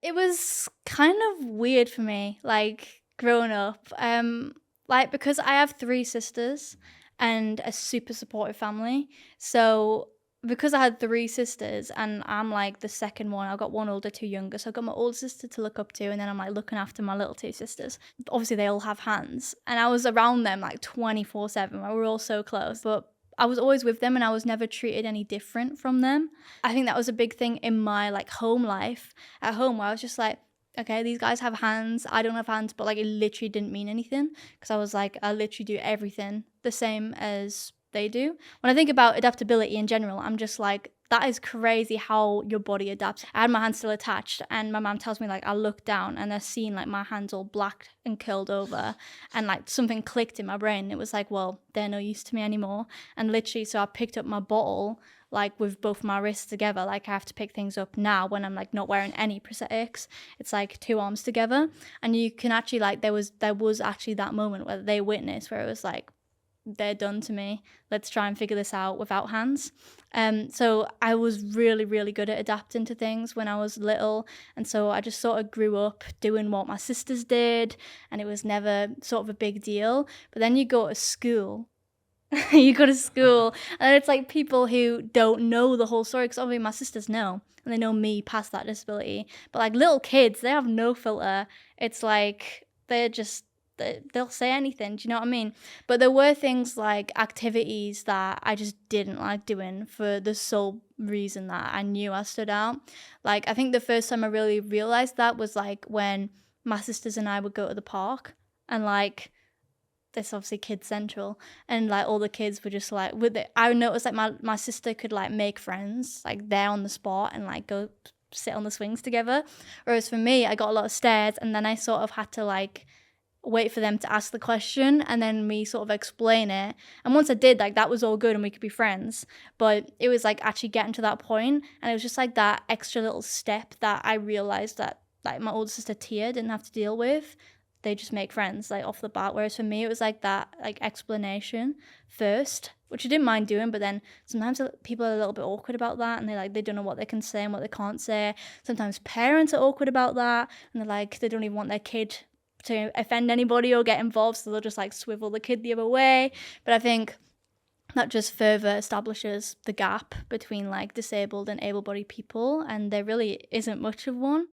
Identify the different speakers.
Speaker 1: It was kind of weird for me, like, growing up, like, because I have 3 sisters and a super supportive family, so because I had 3 sisters and I'm, like, the second one, I've got 1 older, 2 younger, so I've got my older sister to look up to, and then I'm, like, looking after my little 2 sisters. Obviously, they all have hands, and I was around them, like, 24/7, we were all so close, but I was always with them and I was never treated any different from them. I think that was a big thing in my, like, home life at home where I was just like, okay, these guys have hands, I don't have hands, but like it literally didn't mean anything because I was like, I literally do everything the same as they do. When I think about adaptability in general, I'm just like, that is crazy how your body adapts. I had my hands still attached, and my mom tells me like I look down and I seen like my hands all black and curled over, and like something clicked in my brain. It was like, well, they're no use to me anymore. And literally, so I picked up my bottle like with both my wrists together. Like I have to pick things up now when I'm like not wearing any prosthetics. It's like 2 arms together. And you can actually like there was actually that moment where they witnessed where it was like, they're done to me. Let's try and figure this out without hands. So I was really, really good at adapting to things when I was little. And so I just sort of grew up doing what my sisters did, and it was never sort of a big deal. But then you go to school you go to school, and it's like people who don't know the whole story. Because obviously my sisters know, and they know me past that disability. But like little kids, they have no filter. It's like they're just they'll say anything. Do you know what I mean? But there were things like activities that I just didn't like doing for the sole reason that I knew I stood out. Like I think the first time I really realized that was like when my sisters and I would go to the park, and like this obviously Kid Central, and like all the kids were just like with it. I noticed like my sister could like make friends like there on the spot and like go sit on the swings together, whereas for me I got a lot of stares, and then I sort of had to like wait for them to ask the question and then me sort of explain it. And once I did, like that was all good and we could be friends. But it was like actually getting to that point, and it was just like that extra little step that I realized that like my older sister Tia didn't have to deal with. They just make friends like off the bat. Whereas for me, it was like that like explanation first, which I didn't mind doing. But then sometimes people are a little bit awkward about that, and they don't know what they can say and what they can't say. Sometimes parents are awkward about that, and they're like they don't even want their kid to offend anybody or get involved, so they'll just like swivel the kid the other way. But I think that just further establishes the gap between like disabled and able-bodied people, and there really isn't much of one.